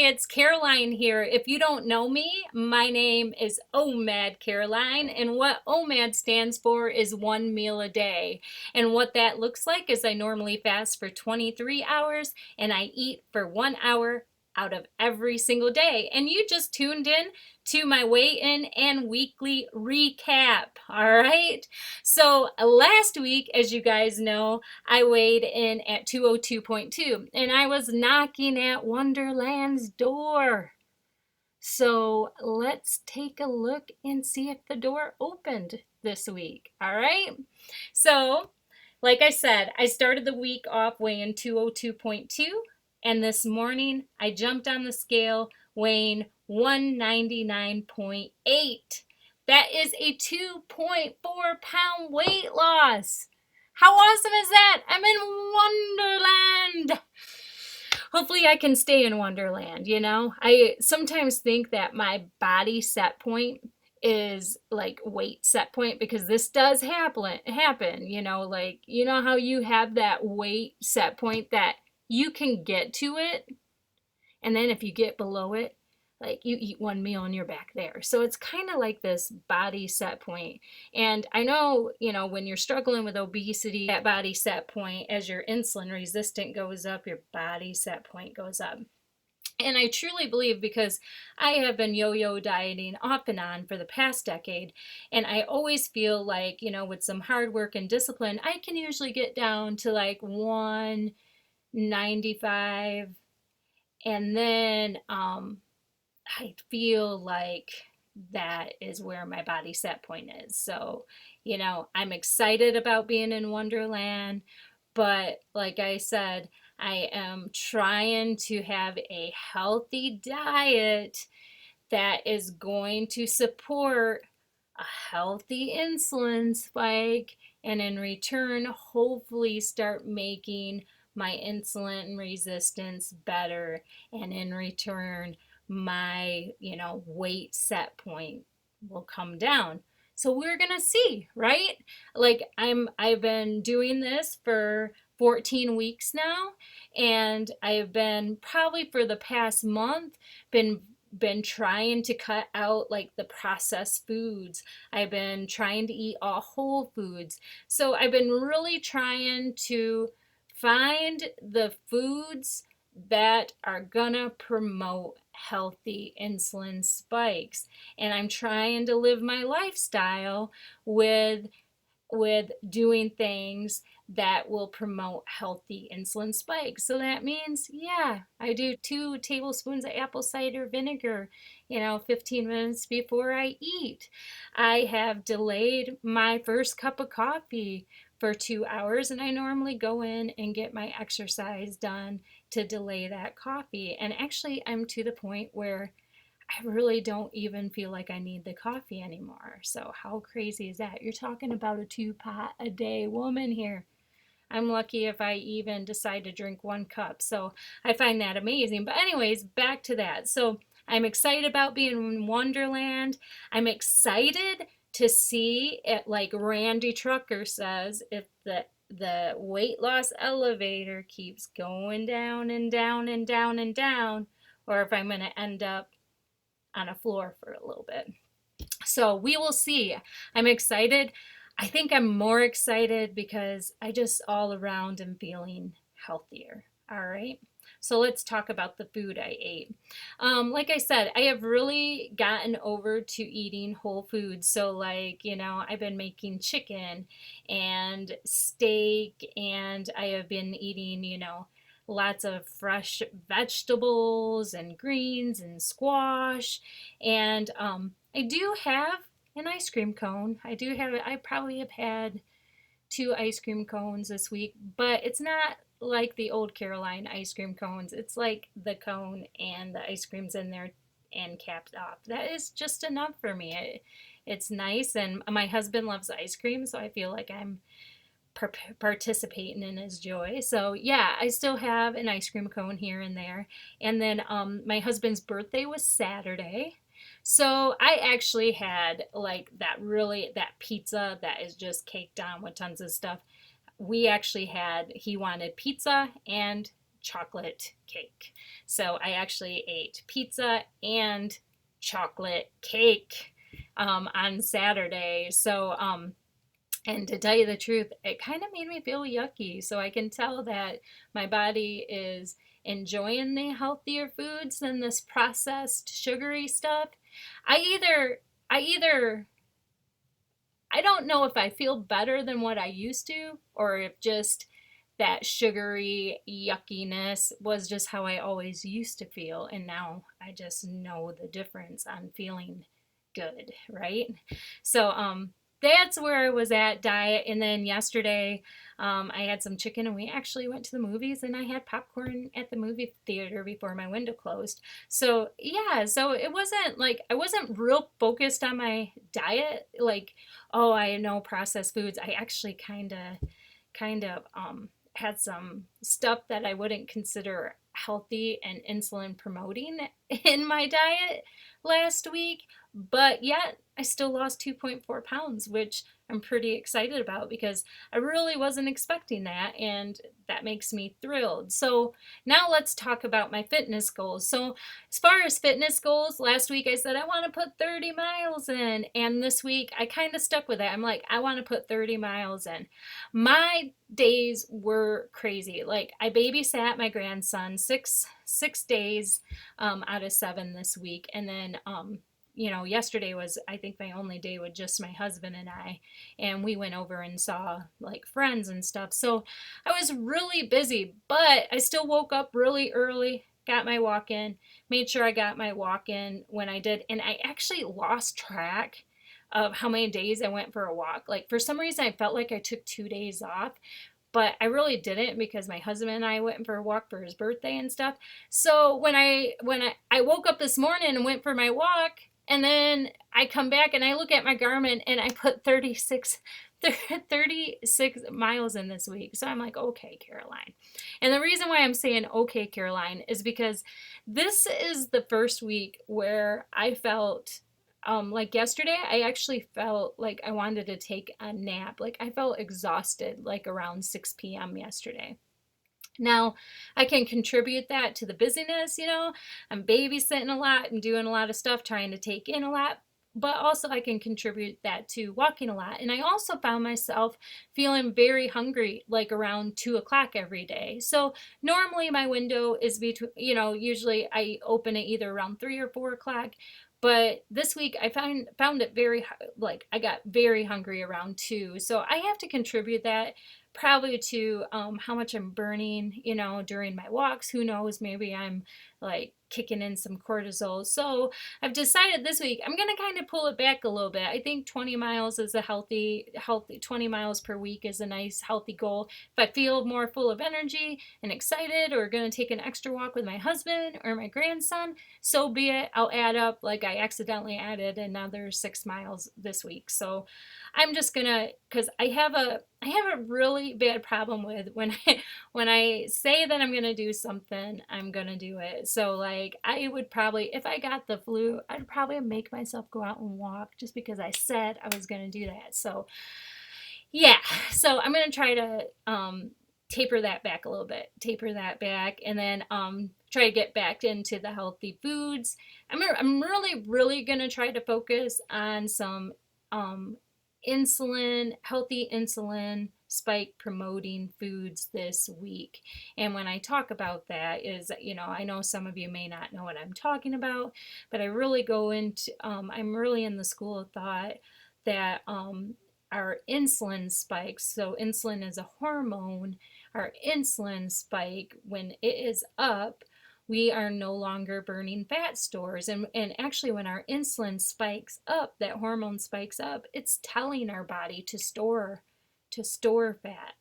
it's Caroline here. If you don't know me, my name is OMAD Caroline, and what OMAD stands for is one meal a day. And what that looks like is I normally fast for 23 hours and I eat for 1 hour out of every single day. And you just tuned in to my weigh-in and weekly recap. All right. So last week, as you guys know, I weighed in at 202.2 and I was knocking at Wonderland's door. So let's take a look and see if the door opened this week. All right. So, like I said, I started the week off weighing 202.2, and this morning I jumped on the scale weighing 199.8. That is a 2.4 pound weight loss. How awesome is that? I'm in Wonderland. Hopefully I can stay in Wonderland, you know? I sometimes think that my body set point is like weight set point because this does happen, you know, like you know how you have that weight set point that you can get to it, and then if you get below it, like you eat one meal and you're back there. So it's kind of like this body set point. And I know, you know, when you're struggling with obesity, that body set point, as your insulin resistant goes up, your body set point goes up. And I truly believe, because I have been yo-yo dieting off and on for the past decade, and I always feel like, you know, with some hard work and discipline, I can usually get down to like 195, and then I feel like that is where my body set point is. So, you know, I'm excited about being in Wonderland, but like I said, I am trying to have a healthy diet that is going to support a healthy insulin spike, and in return, hopefully start making my insulin resistance better, and in return, my, you know, weight set point will come down. So we're gonna see, right? Like I've been doing this for 14 weeks now, and I've been probably for the past month been trying to cut out like the processed foods. I've been trying to eat all whole foods. So I've been really trying to find the foods that are gonna promote healthy insulin spikes. And I'm trying to live my lifestyle with doing things that will promote healthy insulin spikes. So that means, yeah, I do 2 tablespoons of apple cider vinegar, you know, 15 minutes before I eat. I have delayed my first cup of coffee for 2 hours, and I normally go in and get my exercise done to delay that coffee. And actually, I'm to the point where I really don't even feel like I need the coffee anymore. So how crazy is that? You're talking about a 2 pot a day woman here. I'm lucky if I even decide to drink 1 cup. So I find that amazing. But anyways, back to that. So I'm excited about being in Wonderland. I'm excited to see it, like Randy Trucker says, if the weight loss elevator keeps going down and down and down and down, or if I'm going to end up on a floor for a little bit. So we will see. I'm excited. I think I'm more excited because I just all around am feeling healthier. All right. So let's talk about the food I ate. Like I said, I have really gotten over to eating whole foods. So, like, you know, I've been making chicken and steak, and I have been eating, you know, lots of fresh vegetables and greens and squash. And I do have an ice cream cone. I probably have had 2 ice cream cones this week, but it's not like the old Caroline ice cream cones. It's like the cone and the ice cream's in there and capped off. That is just enough for me. It's nice, and my husband loves ice cream, so I feel like I'm participating in his joy. So yeah, I still have an ice cream cone here and there. And then my husband's birthday was Saturday. So I actually had like that pizza that is just caked on with tons of stuff. He wanted pizza and chocolate cake. So I actually ate pizza and chocolate cake on Saturday. And to tell you the truth, it kind of made me feel yucky. So I can tell that my body is enjoying the healthier foods than this processed sugary stuff. I either I either I don't know if I feel better than what I used to, or if just that sugary yuckiness was just how I always used to feel. And now I just know the difference on feeling good, right? So that's where I was at diet. And then yesterday, I had some chicken and we actually went to the movies and I had popcorn at the movie theater before my window closed. So yeah, so it wasn't like I wasn't real focused on my diet, like, oh, I know processed foods. I actually kind of had some stuff that I wouldn't consider healthy and insulin promoting in my diet last week, but yet I still lost 2.4 pounds, which I'm pretty excited about because I really wasn't expecting that, and that makes me thrilled. So now let's talk about my fitness goals. So as far as fitness goals, last week I said I want to put 30 miles in, and this week I kind of stuck with it. I'm like, I want to put 30 miles in. My days were crazy. Like, I babysat my grandson six days out of 7 this week, and then yesterday was, I think, my only day with just my husband and I, and we went over and saw like friends and stuff. So I was really busy, but I still woke up really early, got my walk in, made sure I got my walk in when I did, and I actually lost track of how many days I went for a walk. Like, for some reason I felt like I took 2 days off, but I really didn't because my husband and I went for a walk for his birthday and stuff. So when I woke up this morning and went for my walk, and then I come back and I look at my Garmin and I put 36 miles in this week. So I'm like, okay, Caroline. And the reason why I'm saying okay, Caroline, is because this is the first week where I felt like yesterday, I actually felt like I wanted to take a nap. Like, I felt exhausted like around 6 p.m. yesterday. Now, I can contribute that to the busyness, I'm babysitting a lot and doing a lot of stuff, trying to take in a lot, but also I can contribute that to walking a lot. And I also found myself feeling very hungry, like around 2 o'clock every day. So normally my window is between, usually I open it either around 3 or 4 o'clock. But this week I found it very, like, I got very hungry around 2. So I have to contribute that probably to how much I'm burning, during my walks. Who knows? Maybe I'm like kicking in some cortisol. So I've decided this week I'm going to kind of pull it back a little bit. I think 20 miles is a healthy 20 miles per week is a nice healthy goal. If I feel more full of energy and excited, or going to take an extra walk with my husband or my grandson, so be it. I'll add up, like I accidentally added another 6 miles this week. So I'm just gonna, because I have a really bad problem with when I say that I'm gonna do something, I'm gonna do it. So like, I would probably, if I got the flu, I'd probably make myself go out and walk just because I said I was gonna do that. So yeah, so I'm gonna try to taper that back a little bit, and then try to get back into the healthy foods. I'm really gonna try to focus on some um, healthy insulin spike promoting foods this week. And when I talk about that is, I know some of you may not know what I'm talking about, but I really go into, I'm really in the school of thought that our insulin spikes, so insulin is a hormone, our insulin spike, when it is up, we are no longer burning fat stores. And actually, when our insulin spikes up, that hormone spikes up, it's telling our body to store fat,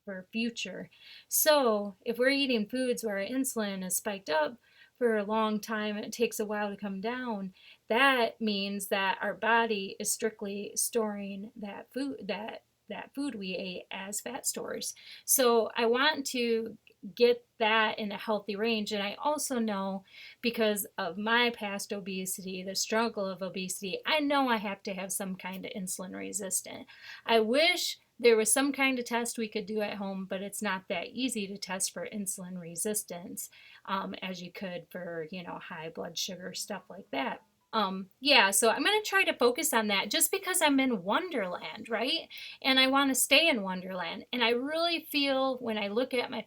for future. So if we're eating foods where our insulin is spiked up for a long time and it takes a while to come down, that means that our body is strictly storing that food we ate as fat stores. So I want to get that in a healthy range. And I also know, because of my past obesity, the struggle of obesity, I know I have to have some kind of insulin resistant. I wish there was some kind of test we could do at home, but it's not that easy to test for insulin resistance as you could for, high blood sugar, stuff like that. Yeah, so I'm going to try to focus on that just because I'm in Wonderland, right? And I want to stay in Wonderland. And I really feel when I look at my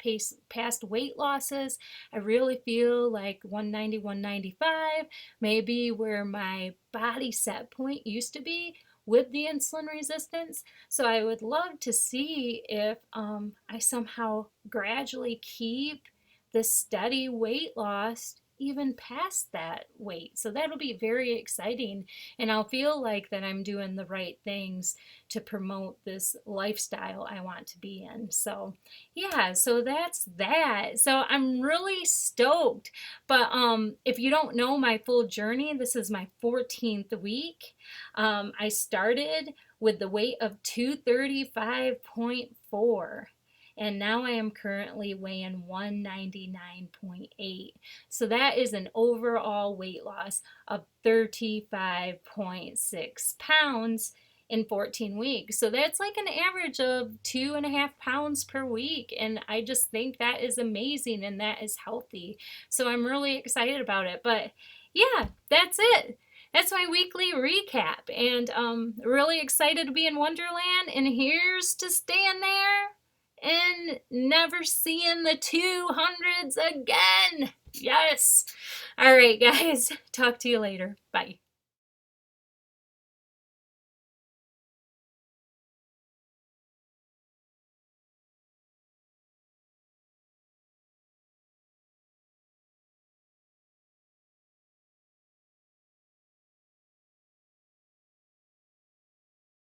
past weight losses, I really feel like 190, 195, maybe where my body set point used to be with the insulin resistance. So I would love to see if I somehow gradually keep the steady weight loss even past that weight. So that'll be very exciting. And I'll feel like that I'm doing the right things to promote this lifestyle I want to be in. So yeah, so that's that. So I'm really stoked. But if you don't know my full journey, this is my 14th week. I started with the weight of 235.4 and now I am currently weighing 199.8. So that is an overall weight loss of 35.6 pounds in 14 weeks. So that's like an average of 2.5 pounds per week. And I just think that is amazing and that is healthy. So I'm really excited about it. But yeah, that's it. That's my weekly recap. And really excited to be in Wonderland. And here's to staying there and never seeing the 200s again. Yes. All right, guys. Talk to you later. Bye.